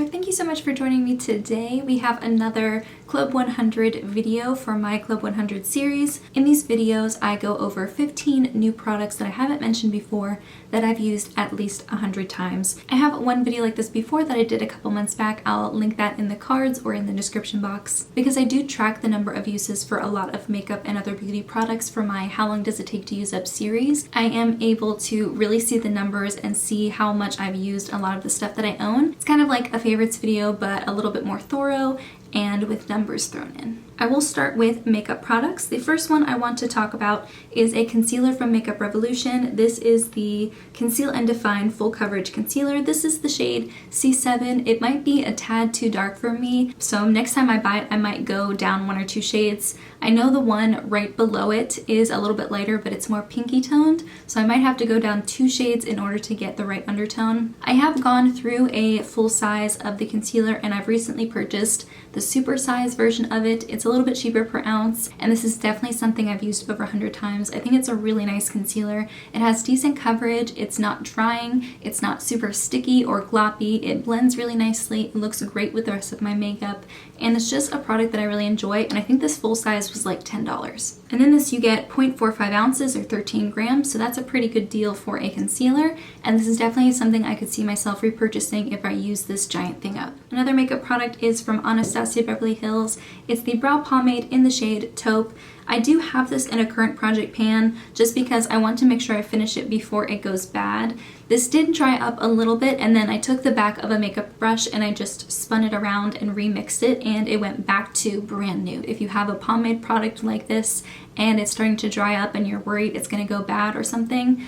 thank you so much for joining me today. We have another Club 100 video for my Club 100 series. In these videos, I go over 15 new products that I haven't mentioned before that I've used at least 100 times. I have one video like this before that I did a couple months back. I'll link that in the cards or in the description box because I do track the number of uses for a lot of makeup and other beauty products for my How Long Does It Take to Use Up series. I am able to really see the numbers and see how much I've used a lot of the stuff that I own. It's kind of like a favorites video, but a little bit more thorough and with numbers thrown in. I will start with makeup products. The first one I want to talk about is a concealer from Makeup Revolution. This is the Conceal and Define Full Coverage Concealer. This is the shade C7. It might be a tad too dark for me, so next time I buy it, I might go down 1 or 2 shades. I know the one right below it is a little bit lighter, but it's more pinky toned, so I might have to go down 2 shades in order to get the right undertone. I have gone through a full size of the concealer, and I've recently purchased the super size version of it. It's a little bit cheaper per ounce, and this is definitely something I've used over 100 times. I think it's a really nice concealer. It has decent coverage, it's not drying, it's not super sticky or gloppy, it blends really nicely, it looks great with the rest of my makeup, and it's just a product that I really enjoy, and I think this full size was like $10. And in this you get 0.45 ounces or 13 grams, so that's a pretty good deal for a concealer, and this is definitely something I could see myself repurchasing if I use this giant thing up. Another makeup product is from Anastasia Beverly Hills. It's the Brow Pomade in the shade Taupe. I do have this in a current project pan just because I want to make sure I finish it before it goes bad. This did dry up a little bit, and then I took the back of a makeup brush and I just spun it around and remixed it, and it went back to brand new. If you have a pomade product like this and it's starting to dry up and you're worried it's going to go bad or something,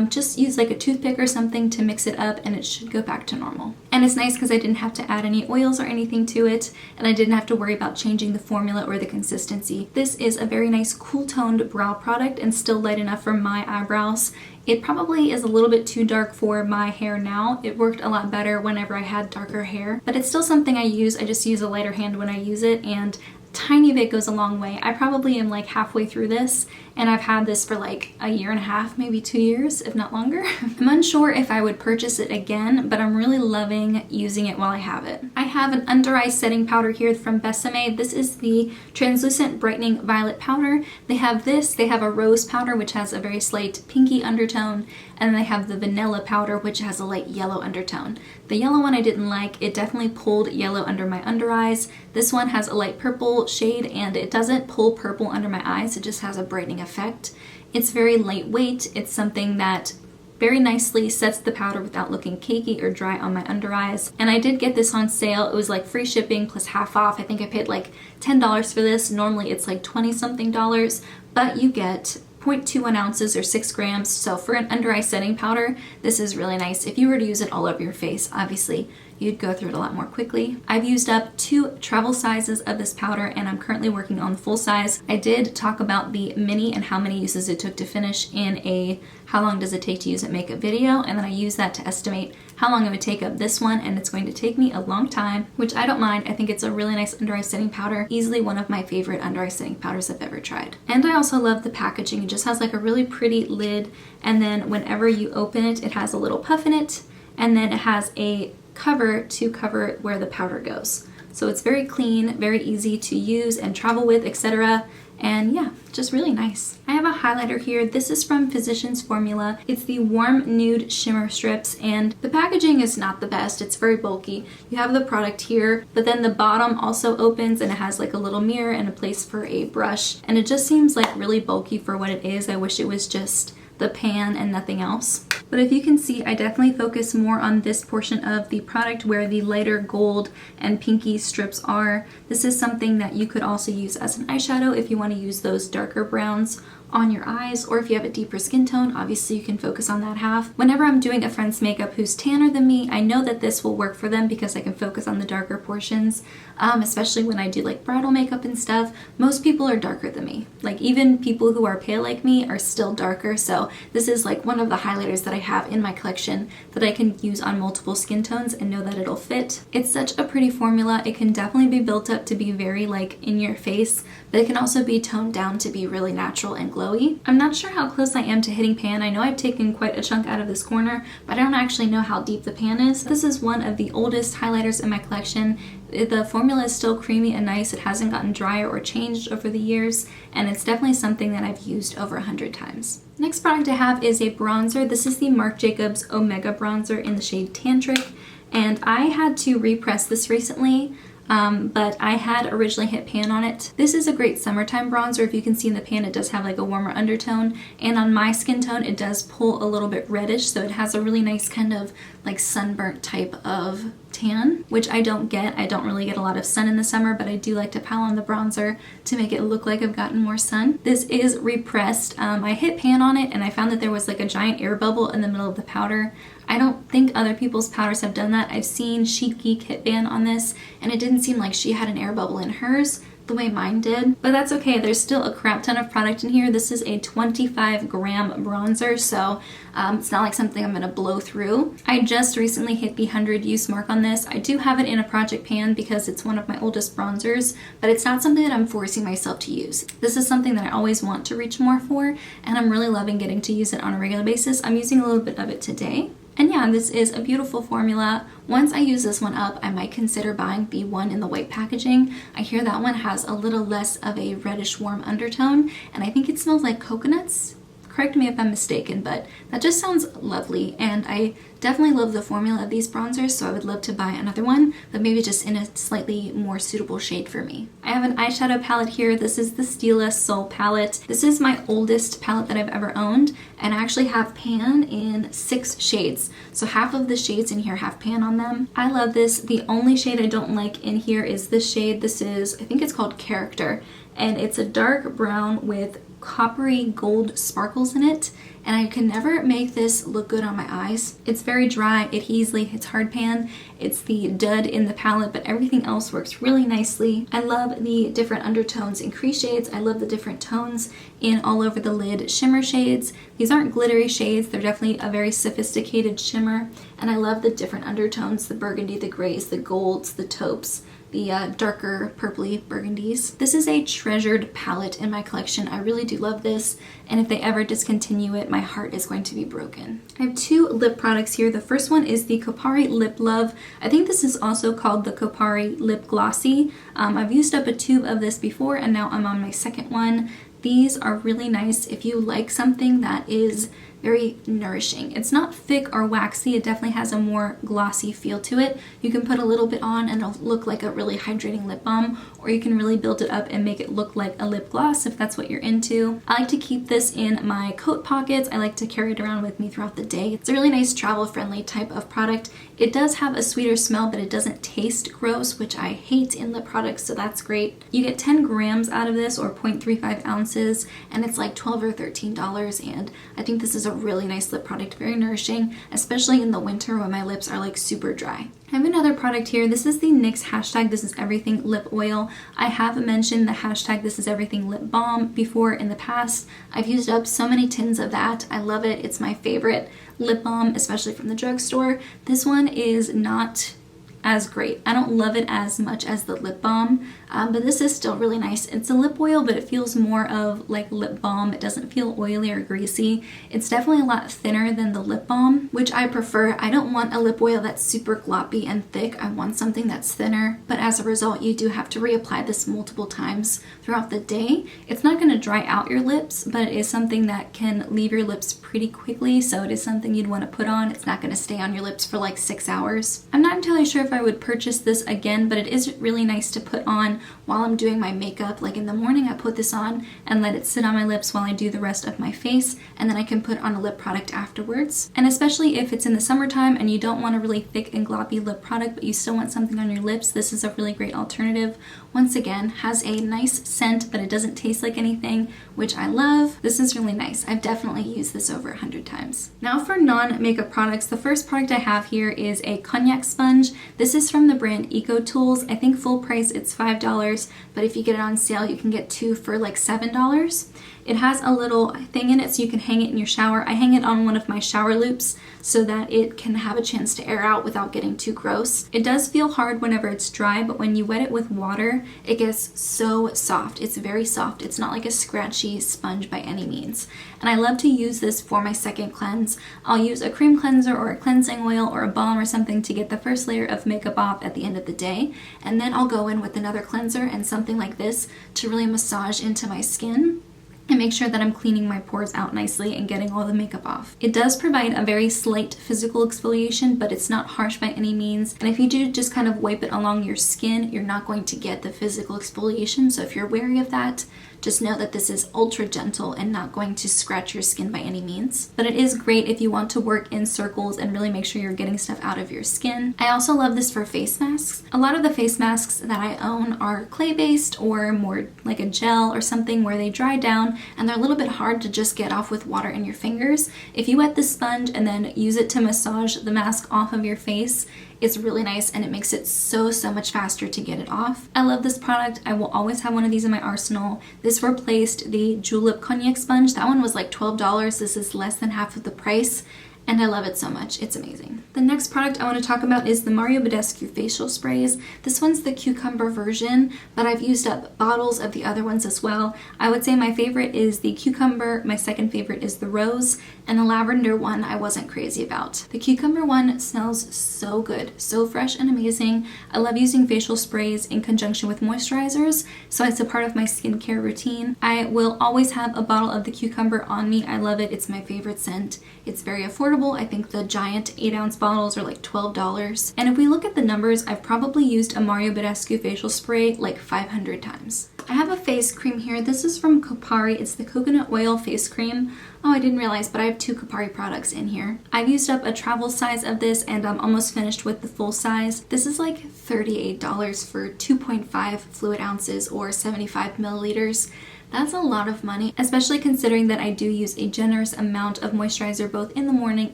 just use like a toothpick or something to mix it up and it should go back to normal. And it's nice because I didn't have to add any oils or anything to it, and I didn't have to worry about changing the formula or the consistency. This is a very nice cool toned brow product and still light enough for my eyebrows. It probably is a little bit too dark for my hair now. It worked a lot better whenever I had darker hair, but it's still something I use. I just use a lighter hand when I use it, and tiny bit goes a long way. I probably am like halfway through this, and I've had this for like a year and a half, maybe 2 years, if not longer. I'm unsure if I would purchase it again, but I'm really loving using it while I have it. I have an under eye setting powder here from Besame. This is the Translucent Brightening Violet Powder. They have this, they have a rose powder which has a very slight pinky undertone, and they have the vanilla powder which has a light yellow undertone. The yellow one I didn't like. It definitely pulled yellow under my under eyes. This one has a light purple shade and it doesn't pull purple under my eyes, it just has a brightening effect. It's very lightweight. It's something that very nicely sets the powder without looking cakey or dry on my under eyes. And I did get this on sale. It was like free shipping plus half off. I think I paid like $10 for this. Normally it's like 20 something dollars, but you get 0.21 ounces or 6 grams. So for an under eye setting powder, this is really nice. If you were to use it all over your face, obviously you'd go through it a lot more quickly. I've used up 2 travel sizes of this powder, and I'm currently working on the full size. I did talk about the mini and how many uses it took to finish in a How Long Does It Take to Use It makeup video, and then I use that to estimate how long it would take up this one, and it's going to take me a long time, which I don't mind. I think it's a really nice under eye setting powder, easily one of my favorite under eye setting powders I've ever tried. And I also love the packaging. It just has like a really pretty lid, and then whenever you open it, it has a little puff in it, and then it has a cover to cover where the powder goes. So it's very clean, very easy to use and travel with, etc. And yeah, just really nice. I have a highlighter here. This is from Physicians Formula. It's the Warm Nude Shimmer Strips, and the packaging is not the best. It's very bulky. You have the product here, but then the bottom also opens and it has like a little mirror and a place for a brush, and it just seems like really bulky for what it is. I wish it was just the pan and nothing else. But if you can see, I definitely focus more on this portion of the product where the lighter gold and pinky strips are. This is something that you could also use as an eyeshadow if you want to use those darker browns on your eyes, or if you have a deeper skin tone, obviously you can focus on that half. Whenever I'm doing a friend's makeup who's tanner than me, I know that this will work for them because I can focus on the darker portions, especially when I do like bridal makeup and stuff. Most people are darker than me. Like even people who are pale like me are still darker, so this is like one of the highlighters that I have in my collection that I can use on multiple skin tones and know that it'll fit. It's such a pretty formula. It can definitely be built up to be very like in your face, but it can also be toned down to be really natural and glowy. I'm not sure how close I am to hitting pan. I know I've taken quite a chunk out of this corner, but I don't actually know how deep the pan is. This is one of the oldest highlighters in my collection. The formula is still creamy and nice. It hasn't gotten drier or changed over the years, and it's definitely something that I've used over 100 times. Next product I have is a bronzer. This is the Marc Jacobs Omega Bronzer in the shade Tantric, and I had to repress this recently. But I had originally hit pan on it. This is a great summertime bronzer. If you can see in the pan, it does have like a warmer undertone, and on my skin tone it does pull a little bit reddish, so it has a really nice kind of like sunburnt type of tan, which I don't get. I don't really get a lot of sun in the summer, but I do like to pile on the bronzer to make it look like I've gotten more sun. This is repressed. I hit pan on it and I found that there was like a giant air bubble in the middle of the powder. I don't think other people's powders have done that. I've seen Chic Geek hit pan on this, and it didn't seem like she had an air bubble in hers the way mine did, but that's okay. There's still a crap ton of product in here. This is a 25-gram bronzer, so it's not like something I'm gonna blow through. I just recently hit the 100 use mark on this. I do have it in a project pan because it's one of my oldest bronzers, but it's not something that I'm forcing myself to use. This is something that I always want to reach more for, and I'm really loving getting to use it on a regular basis. I'm using a little bit of it today. And yeah, this is a beautiful formula. Once I use this one up, I might consider buying the one in the white packaging. I hear that one has a little less of a reddish warm undertone, and I think it smells like coconuts. Correct me if I'm mistaken, but that just sounds lovely, and I definitely love the formula of these bronzers, so I would love to buy another one, but maybe just in a slightly more suitable shade for me. I have an eyeshadow palette here. This is the Stila Soul palette. This is my oldest palette that I've ever owned, and I actually have pan in 6 shades, so half of the shades in here have pan on them. I love this. The only shade I don't like in here is this shade. This is, I think it's called Character, and it's a dark brown with coppery gold sparkles in it, and I can never make this look good on my eyes. It's very dry, it easily hits hard pan. It's the dud in the palette, but everything else works really nicely. I love the different undertones in crease shades. I love the different tones in all over the lid shimmer shades. These aren't glittery shades, they're definitely a very sophisticated shimmer, and I love the different undertones, the burgundy, the grays, the golds, the taupes, the darker purpley burgundies. This is a treasured palette in my collection. I really do love this, and if they ever discontinue it, my heart is going to be broken. I have 2 lip products here. The first one is the Campari Lip Love. I think this is also called the Campari Lip Glossy. I've used up a tube of this before, and now I'm on my second one. These are really nice if you like something that is very nourishing. It's not thick or waxy, it definitely has a more glossy feel to it. You can put a little bit on and it'll look like a really hydrating lip balm, or you can really build it up and make it look like a lip gloss if that's what you're into. I like to keep this in my coat pockets. I like to carry it around with me throughout the day. It's a really nice travel friendly type of product. It does have a sweeter smell, but it doesn't taste gross, which I hate in lip products, so that's great. You get 10 grams out of this, or 0.35 ounces, and it's like $12 or $13, and I think this is a really nice lip product, very nourishing, especially in the winter when my lips are like super dry. I have another product here. This is the NYX hashtag This Is Everything Lip Oil. I have mentioned the hashtag This Is Everything Lip Balm before in the past. I've used up so many tins of that. I love it. It's my favorite lip balm, especially from the drugstore. This one is not as great. I don't love it as much as the lip balm, but this is still really nice. It's a lip oil, but it feels more of like lip balm. It doesn't feel oily or greasy. It's definitely a lot thinner than the lip balm, which I prefer. I don't want a lip oil that's super gloppy and thick. I want something that's thinner, but as a result, you do have to reapply this multiple times throughout the day. It's not going to dry out your lips, but it is something that can leave your lips pretty quickly, so it is something you'd want to put on. It's not going to stay on your lips for like 6 hours. I'm not entirely sure if I would purchase this again, but it is really nice to put on while I'm doing my makeup. Like in the morning I put this on and let it sit on my lips while I do the rest of my face, and then I can put on a lip product afterwards. And especially if it's in the summertime and you don't want a really thick and gloppy lip product but you still want something on your lips, this is a really great alternative. Once again, has a nice scent, but it doesn't taste like anything, which I love. This is really nice. I've definitely used this over 100 times. Now for non-makeup products, the first product I have here is a Cognac sponge. This is from the brand Ecotools. I think full price it's $5, but if you get it on sale you can get 2 for like $7. It has a little thing in it so you can hang it in your shower. I hang it on one of my shower loops so that it can have a chance to air out without getting too gross. It does feel hard whenever it's dry, but when you wet it with water, it gets so soft. It's very soft. It's not like a scratchy sponge by any means. And I love to use this for my second cleanse. I'll use a cream cleanser or a cleansing oil or a balm or something to get the first layer of makeup off at the end of the day. And then I'll go in with another cleanser and something like this to really massage into my skin and make sure that I'm cleaning my pores out nicely and getting all the makeup off. It does provide a very slight physical exfoliation, but it's not harsh by any means. And if you do just kind of wipe it along your skin, you're not going to get the physical exfoliation. So if you're wary of that, just know that this is ultra gentle and not going to scratch your skin by any means. But it is great if you want to work in circles and really make sure you're getting stuff out of your skin. I also love this for face masks. A lot of the face masks that I own are clay-based or more like a gel or something where they dry down and they're a little bit hard to just get off with water in your fingers. If you wet the sponge and then use it to massage the mask off of your face, it's really nice and it makes it so much faster to get it off. I love this product. I will always have one of these in my arsenal. This replaced the Julep Cognac sponge. That one was like $12. This is less than half of the price. And I love it so much. It's amazing. The next product I want to talk about is the Mario Badescu facial sprays. This one's the cucumber version, but I've used up bottles of the other ones as well. I would say my favorite is the cucumber, my second favorite is the rose, and the lavender one I wasn't crazy about. The cucumber one smells so good, so fresh and amazing. I love using facial sprays in conjunction with moisturizers, so it's a part of my skincare routine. I will always have a bottle of the cucumber on me. I love it. It's my favorite scent. It's very affordable. I think the giant 8-ounce bottles are like $12. And if we look at the numbers, I've probably used a Mario Badescu facial spray like 500 times. I have a face cream here. This is from Campari. It's the coconut oil face cream. Oh, I didn't realize, but I have 2 Campari products in here. I've used up a travel size of this and I'm almost finished with the full size. This is like $38 for 2.5 fluid ounces or 75 milliliters. That's a lot of money, especially considering that I do use a generous amount of moisturizer both in the morning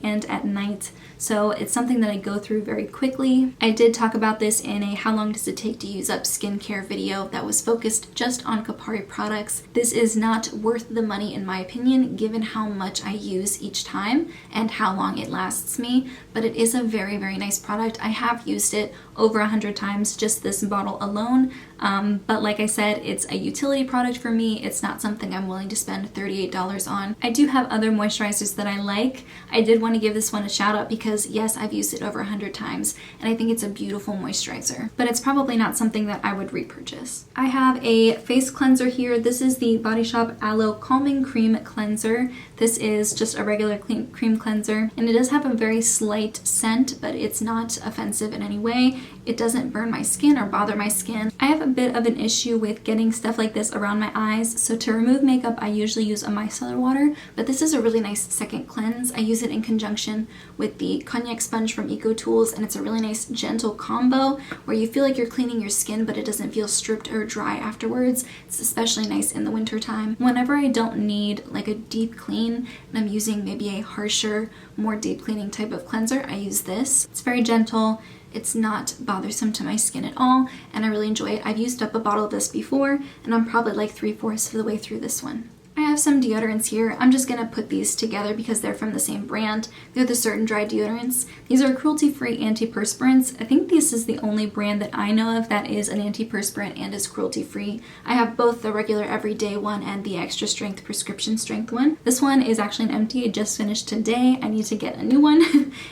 and at night. So it's something that I go through very quickly. I did talk about this in a how long does it take to use up skincare video that was focused just on Campari products. This is not worth the money in my opinion, given how much I use each time and how long it lasts me, but it is a very nice product. I have used it over 100 times, just this bottle alone. But like I said, it's a utility product for me. It's not something I'm willing to spend $38 on. I do have other moisturizers that I like. I did want to give this one a shout out because yes, I've used it over 100 times and I think it's a beautiful moisturizer, but it's probably not something that I would repurchase. I have a face cleanser here. This is the Body Shop Aloe Calming Cream Cleanser. This is just a regular cream cleanser and it does have a very slight scent, but it's not offensive in any way. It doesn't burn my skin or bother my skin. I have a bit of an issue with getting stuff like this around my eyes, so to remove makeup I usually use a micellar water, but this is a really nice second cleanse. I use it in conjunction with the Cognac sponge from Ecotools and it's a really nice gentle combo where you feel like you're cleaning your skin but it doesn't feel stripped or dry afterwards. It's especially nice in the winter time. Whenever I don't need like a deep clean and I'm using maybe a harsher, more deep cleaning type of cleanser, I use this. It's very gentle. It's not bothersome to my skin at all, and I really enjoy it. I've used up a bottle of this before, and I'm probably like 3/4 of the way through this one. I have some deodorants here. I'm just going to put these together because they're from the same brand. They're the Certain Dry deodorants. These are cruelty-free antiperspirants. I think this is the only brand that I know of that is an antiperspirant and is cruelty-free. I have both the regular everyday one and the extra strength prescription strength one. This one is actually an empty. I just finished today. I need to get a new one.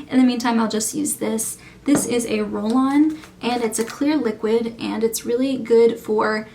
In the meantime, I'll just use this. This is a roll-on and it's a clear liquid and it's really good for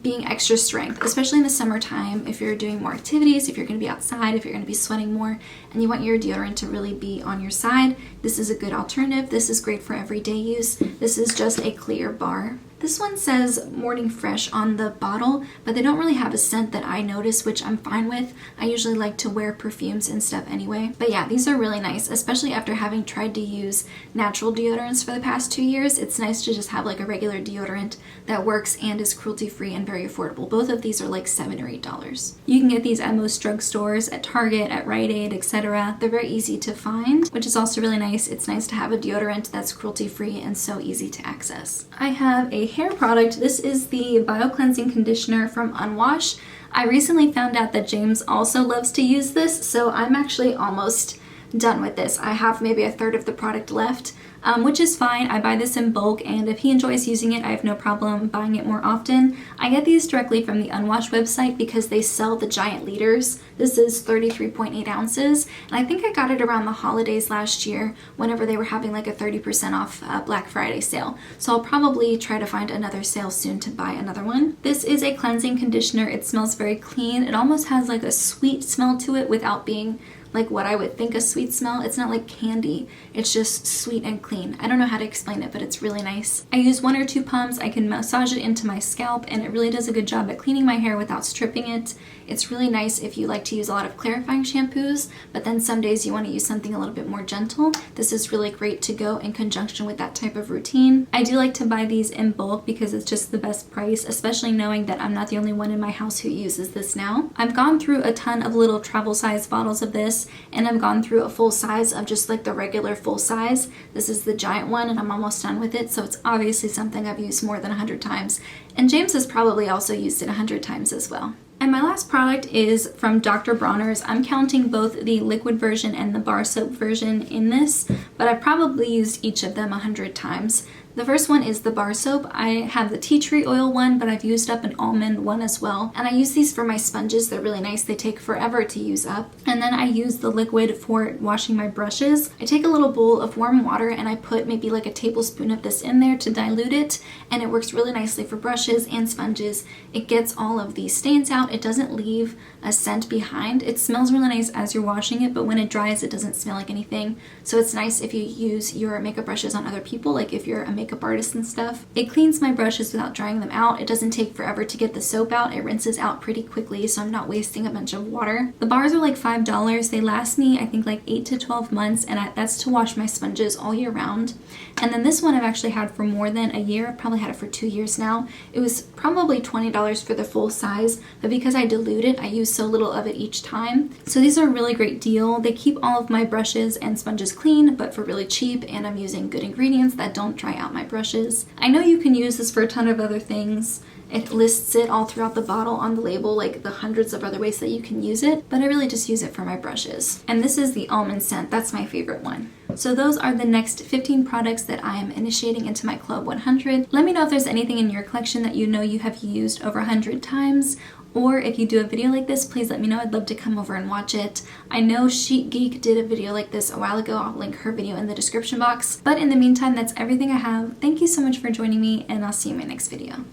being extra strength, especially in the summertime if you're doing more activities, if you're going to be outside, if you're going to be sweating more and you want your deodorant to really be on your side. This is a good alternative. This is great for everyday use. This is just a clear bar. This one says Morning Fresh on the bottle, but they don't really have a scent that I notice, which I'm fine with. I usually like to wear perfumes and stuff anyway. But yeah, these are really nice, especially after having tried to use natural deodorants for the past 2 years. It's nice to just have like a regular deodorant that works and is cruelty-free and very affordable. Both of these are like $7 or $8. You can get these at most drugstores, at Target, at Rite Aid, etc. They're very easy to find, which is also really nice. It's nice to have a deodorant that's cruelty-free and so easy to access. I have a hair product. This is the Bio Cleansing Conditioner from Unwash. I recently found out that James also loves to use this, so I'm actually almost done with this. I have maybe a third of the product left, which is fine. I buy this in bulk, and if he enjoys using it, I have no problem buying it more often. I get these directly from the Unwashed website because they sell the giant liters. This is 33.8 ounces, and I think I got it around the holidays last year whenever they were having like a 30% off Black Friday sale. So I'll probably try to find another sale soon to buy another one. This is a cleansing conditioner. It smells very clean. It almost has like a sweet smell to it without being like what I would think a sweet smell. It's not like candy, it's just sweet and clean. I don't know how to explain it, but it's really nice. I use 1 or 2 pumps. I can massage it into my scalp, and it really does a good job at cleaning my hair without stripping it. It's really nice if you like to use a lot of clarifying shampoos, but then some days you want to use something a little bit more gentle. This is really great to go in conjunction with that type of routine. I do like to buy these in bulk because it's just the best price, especially knowing that I'm not the only one in my house who uses this now. I've gone through a ton of little travel size bottles of this, and I've gone through a full size of just like the regular full size. This is the giant one, and I'm almost done with it, so it's obviously something I've used more than 100 times. And James has probably also used it 100 times as well. And my last product is from Dr. Bronner's. I'm counting both the liquid version and the bar soap version in this, but I've probably used each of them 100 times. The first one is the bar soap. I have the tea tree oil one, but I've used up an almond one as well. And I use these for my sponges. They're really nice. They take forever to use up. And then I use the liquid for washing my brushes. I take a little bowl of warm water and I put maybe like a tablespoon of this in there to dilute it. And it works really nicely for brushes and sponges. It gets all of the stains out. It doesn't leave a scent behind. It smells really nice as you're washing it, but when it dries, it doesn't smell like anything. So it's nice if you use your makeup brushes on other people, like if you're a makeup artist and stuff. It cleans my brushes without drying them out. It doesn't take forever to get the soap out. It rinses out pretty quickly, so I'm not wasting a bunch of water. The bars are like $5. They last me, I think, like 8 to 12 months, and that's to wash my sponges all year round. And then this one I've actually had for more than a year. I've probably had it for 2 years now. It was probably $20 for the full size, but because I dilute it, I use so little of it each time. So these are a really great deal. They keep all of my brushes and sponges clean, but for really cheap, and I'm using good ingredients that don't dry out my brushes. I know you can use this for a ton of other things. It lists it all throughout the bottle on the label, like the hundreds of other ways that you can use it, but I really just use it for my brushes. And this is the almond scent. That's my favorite one. So those are the next 15 products that I am initiating into my Club 100. Let me know if there's anything in your collection that you know you have used over 100 times, or if you do a video like this, please let me know. I'd love to come over and watch it. I know Chic Geek did a video like this a while ago. I'll link her video in the description box. But in the meantime, that's everything I have. Thank you so much for joining me, and I'll see you in my next video.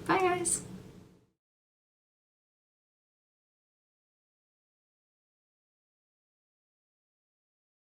Bye guys!